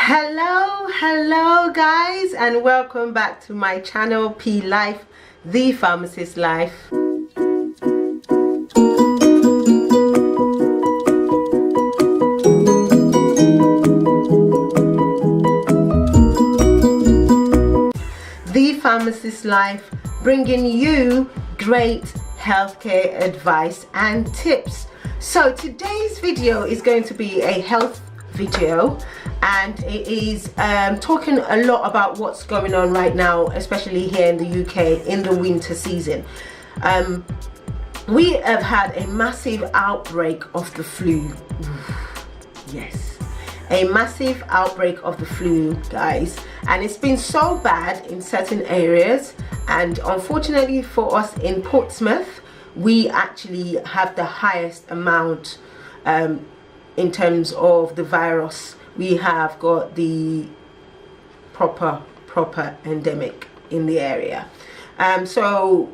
Hello guys, and welcome back to my channel PLife, the pharmacist life. The pharmacist life, bringing you great healthcare advice and tips. So today's video is going to be a health video, and it is talking a lot about what's going on right now, especially here in the UK in the winter season. We have had a massive outbreak of the flu. Yes, a massive outbreak of the flu, guys, and it's been so bad in certain areas, and unfortunately for us in Portsmouth, we actually have the highest amount in terms of the virus. We have got the proper endemic in the area. So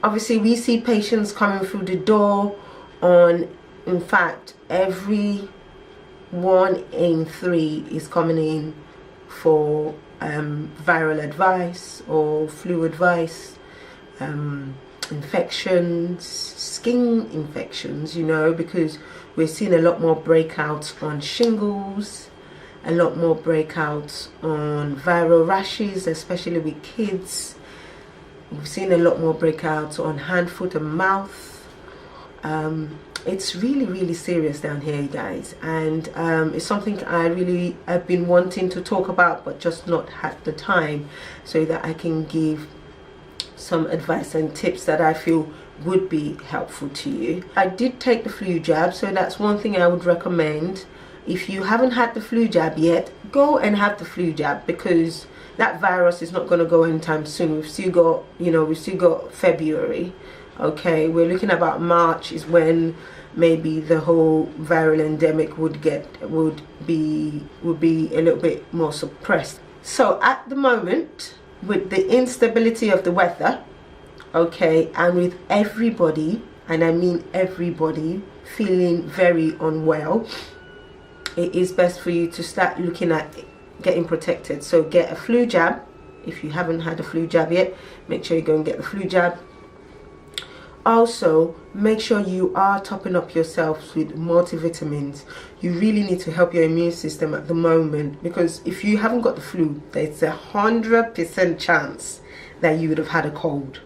obviously we see patients coming through the door on, in fact, every 1 in 3 is coming in for viral advice or flu advice, infections, skin infections, you know, because we're seeing a lot more breakouts on shingles, a lot more breakouts on viral rashes, especially with kids. We've seen a lot more breakouts on hand, foot and mouth. It's really serious down here, guys, and it's something I really have been wanting to talk about, but just not had the time, so that I can give some advice and tips that I feel would be helpful to you. I did take the flu jab, so that's one thing I would recommend. If you haven't had the flu jab yet, go and have the flu jab, because that virus is not going to go anytime soon. We've still got, you know, we've still got February. Okay, we're looking about March is when maybe the whole viral endemic would be a little bit more suppressed. So at the moment, with the instability of the weather, okay, and with everybody, and I mean everybody, feeling very unwell, it is best for you to start looking at getting protected. So get a flu jab. If you haven't had a flu jab yet, make sure you go and get the flu jab. Also, make sure you are topping up yourselves with multivitamins. You really need to help your immune system at the moment, because if you haven't got the flu, there's 100% chance that you would have had a cold.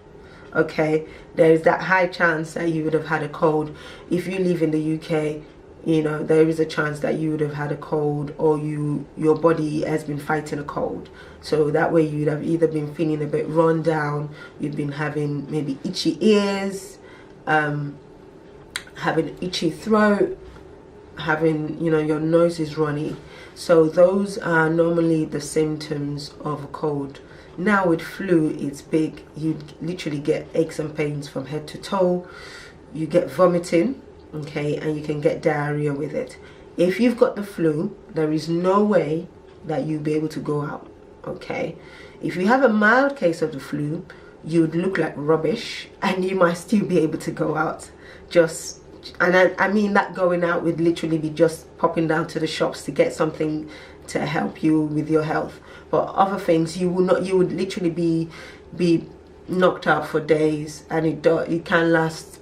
Okay, there is that high chance that you would have had a cold. If you live in the UK, you know, there is a chance that you would have had a cold, or your body has been fighting a cold. So that way you'd have either been feeling a bit run down, you've been having maybe itchy ears, having itchy throat, having, you know, your nose is runny. So those are normally the symptoms of a cold. Now with flu, it's big. You literally get aches and pains from head to toe. You get vomiting, okay, and you can get diarrhea with it. If you've got the flu, there is no way that you'll be able to go out, okay? If you have a mild case of the flu, you'd look like rubbish, and you might still be able to go out. And I mean that going out would literally be just popping down to the shops to get something to help you with your health. But other things, you would literally be knocked out for days, and it can last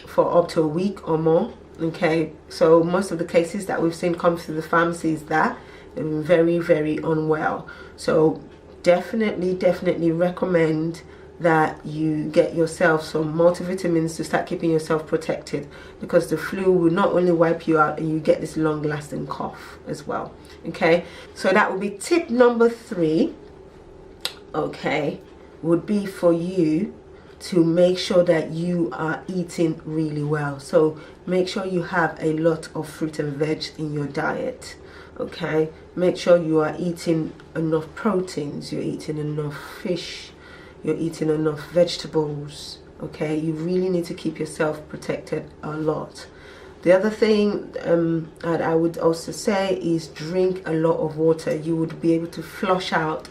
for up to a week or more. Okay, so most of the cases that we've seen come through the pharmacy is that they've been very unwell. So definitely recommend that you get yourself some multivitamins to start keeping yourself protected, because the flu will not only wipe you out, and you get this long-lasting cough as well. Okay, so that would be tip number 3. Okay, would be for you to make sure that you are eating really well. So make sure you have a lot of fruit and veg in your diet. Okay, make sure you are eating enough proteins, you're eating enough fish, you're eating enough vegetables. Okay, you really need to keep yourself protected a lot. The other thing that I would also say is drink a lot of water. You would be able to flush out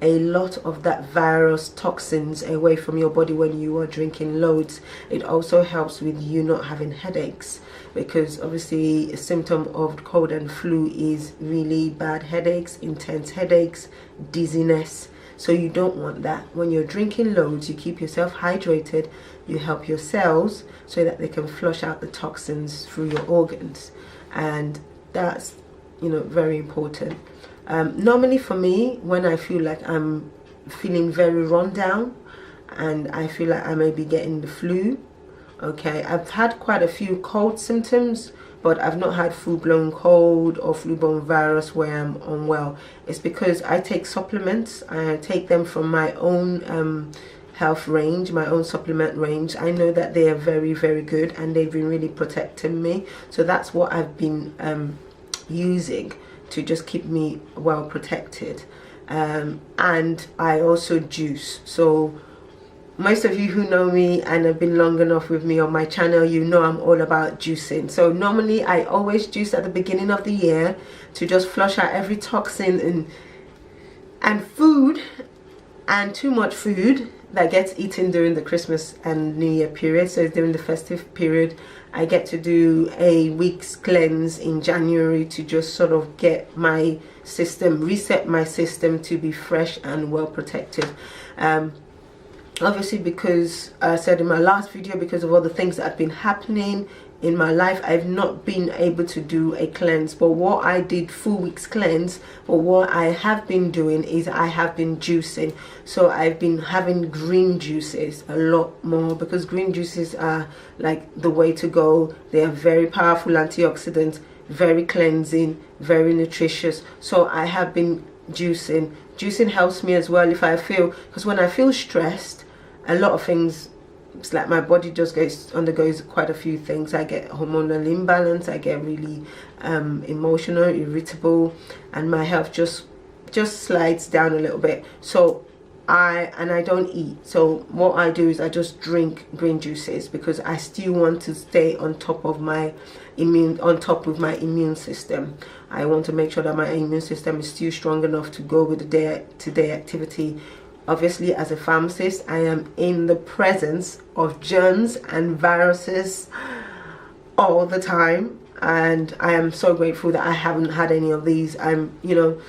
a lot of that virus toxins away from your body when you are drinking loads. It also helps with you not having headaches, because obviously a symptom of cold and flu is really bad headaches, intense headaches, dizziness. So you don't want that. When you're drinking loads, you keep yourself hydrated, you help your cells so that they can flush out the toxins through your organs, and that's, you know, very important. Normally for me, when I feel like I'm feeling very run down and I feel like I may be getting the flu, okay, I've had quite a few cold symptoms, but I've not had full-blown cold or flu-borne virus where I'm unwell. It's because I take supplements. I take them from my own health range, my own supplement range. I know that they are very, very good, and they've been really protecting me. So that's what I've been using to just keep me well protected. And I also juice. So most of you who know me and have been long enough with me on my channel, you know I'm all about juicing. So normally I always juice at the beginning of the year to just flush out every toxin and food, and too much food that gets eaten during the Christmas and New Year period. So during the festive period, I get to do a week's cleanse in January to just sort of get my system, reset my system to be fresh and well protected. Obviously, because I said in my last video, because of all the things that have been happening in my life, I've not been able to do a cleanse. But what I did, full week's cleanse, but what I have been doing is I have been juicing. So I've been having green juices a lot more, because green juices are like the way to go. They are very powerful antioxidants, very cleansing, very nutritious. So I have been juicing. Juicing helps me as well if I feel, because when I feel stressed, a lot of things, it's like my body just undergoes quite a few things. I get hormonal imbalance, I get really emotional, irritable, and my health just slides down a little bit. So I don't eat. So what I do is I just drink green juices, because I still want to stay on top of my immune system. I want to make sure that my immune system is still strong enough to go with the day-to-day activity. Obviously, as a pharmacist, I am in the presence of germs and viruses all the time, and I am so grateful that I haven't had any of these. You know,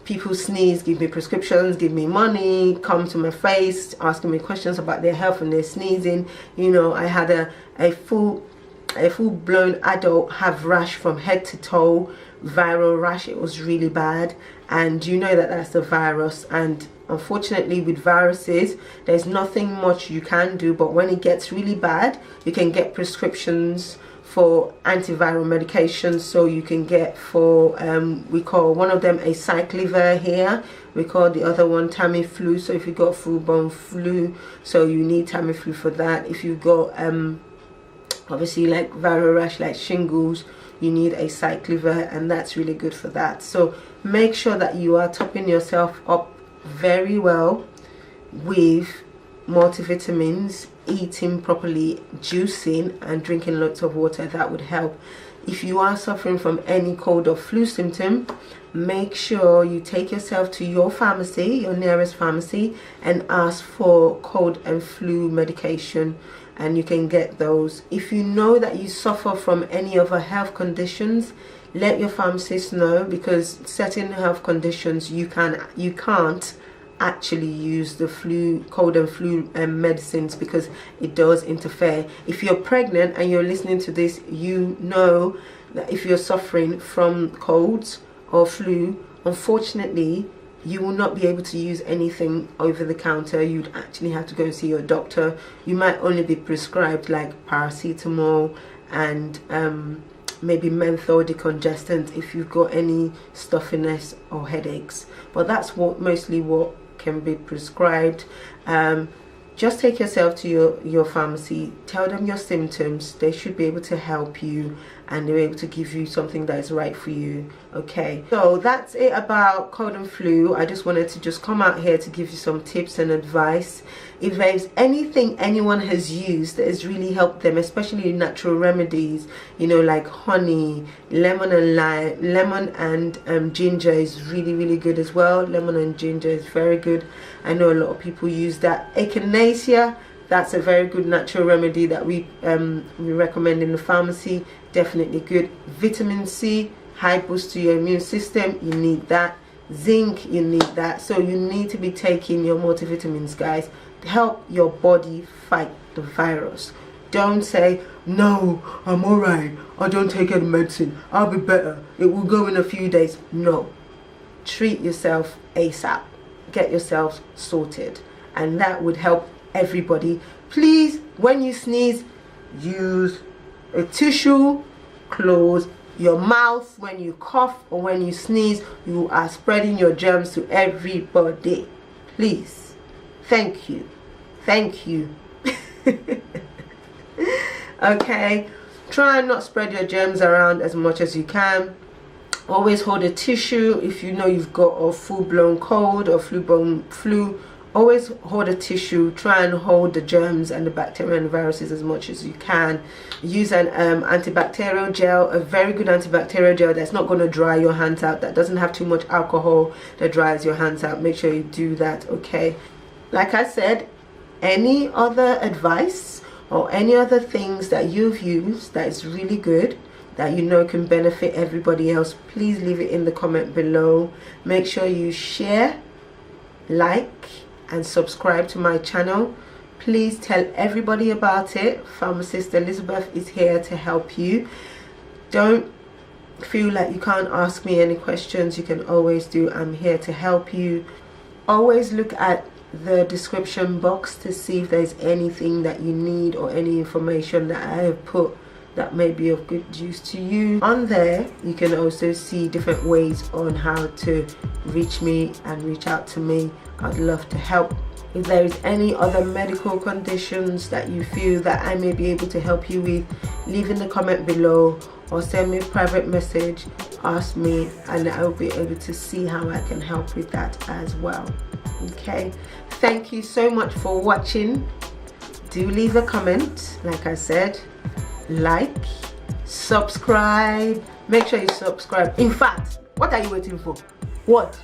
people sneeze, give me prescriptions, give me money, come to my face asking me questions about their health and their sneezing. You know, I had a full-blown adult have rash from head to toe, viral rash. It was really bad, and you know that that's the virus. And unfortunately, with viruses, there's nothing much you can do, but when it gets really bad, you can get prescriptions for antiviral medications. So you can get for we call one of them acyclovir here, we call the other one Tamiflu. So if you got full-blown flu, so you need Tamiflu for that. If you got obviously like viral rash like shingles, you need acyclovir, and that's really good for that. So make sure that you are topping yourself up very well with multivitamins, eating properly, juicing, and drinking lots of water. That would help. If you are suffering from any cold or flu symptom, make sure you take yourself to your pharmacy, your nearest pharmacy, and ask for cold and flu medication, and you can get those. If you know that you suffer from any other health conditions, let your pharmacist know, because certain health conditions you can't actually use the cold and flu medicines, because it does interfere. If you're pregnant and you're listening to this, you know that if you're suffering from colds or flu, unfortunately you will not be able to use anything over the counter. You'd actually have to go and see your doctor. You might only be prescribed like paracetamol and maybe menthol decongestant if you've got any stuffiness or headaches, but that's mostly what can be prescribed. Just take yourself to your pharmacy, tell them your symptoms. They should be able to help you, and they're able to give you something that is right for you. Okay, so that's it about cold and flu. I just wanted to just come out here to give you some tips and advice. If there's anything anyone has used that has really helped them, especially natural remedies, you know, like honey, lemon and lime, lemon and ginger is really good as well. Lemon and ginger is very good. I know a lot of people use that. Echinacea, that's a very good natural remedy that we recommend in the pharmacy. Definitely good. Vitamin C, high boost to your immune system, you need that. Zinc, you need that. So you need to be taking your multivitamins, guys, to help your body fight the virus. Don't say, no, I'm alright, I don't take any medicine, I'll be better, it will go in a few days. No, treat yourself ASAP, get yourself sorted, and that would help everybody. Please, when you sneeze, use a tissue, close your mouth. When you cough or when you sneeze, you are spreading your germs to everybody. Please, thank you, thank you. Okay, try and not spread your germs around as much as you can. Always hold a tissue if you know you've got a full-blown cold or flu. Always hold a tissue. Try and hold the germs and the bacteria and the viruses as much as you can. Use an antibacterial gel, a very good antibacterial gel that's not going to dry your hands out, that doesn't have too much alcohol that dries your hands out. Make sure you do that. Okay, like I said, any other advice or any other things that you've used that is really good, that you know can benefit everybody else, please leave it in the comment below. Make sure you share, like and subscribe to my channel. Please tell everybody about it. Pharmacist Elizabeth is here to help you. Don't feel like you can't ask me any questions. You can always do. I'm here to help you. Always look at the description box to see if there's anything that you need or any information that I have put that may be of good use to you. On there you can also see different ways on how to reach me and reach out to me. I'd love to help. If there is any other medical conditions that you feel that I may be able to help you with, leave in the comment below or send me a private message, ask me, and I'll be able to see how I can help with that as well. Okay, thank you so much for watching. Do leave a comment, like I said, like, subscribe. Make sure you subscribe. In fact, what are you waiting for? What?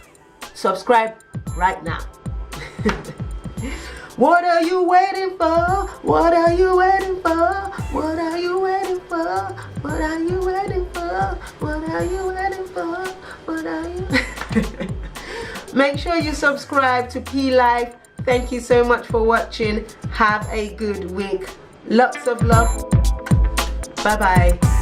Subscribe right now. What are you waiting for? What are you waiting for? What are you waiting for? What are you waiting for? What are you waiting for? What are you? Make sure you subscribe to PLife. Thank you so much for watching. Have a good week. Lots of love. Bye bye.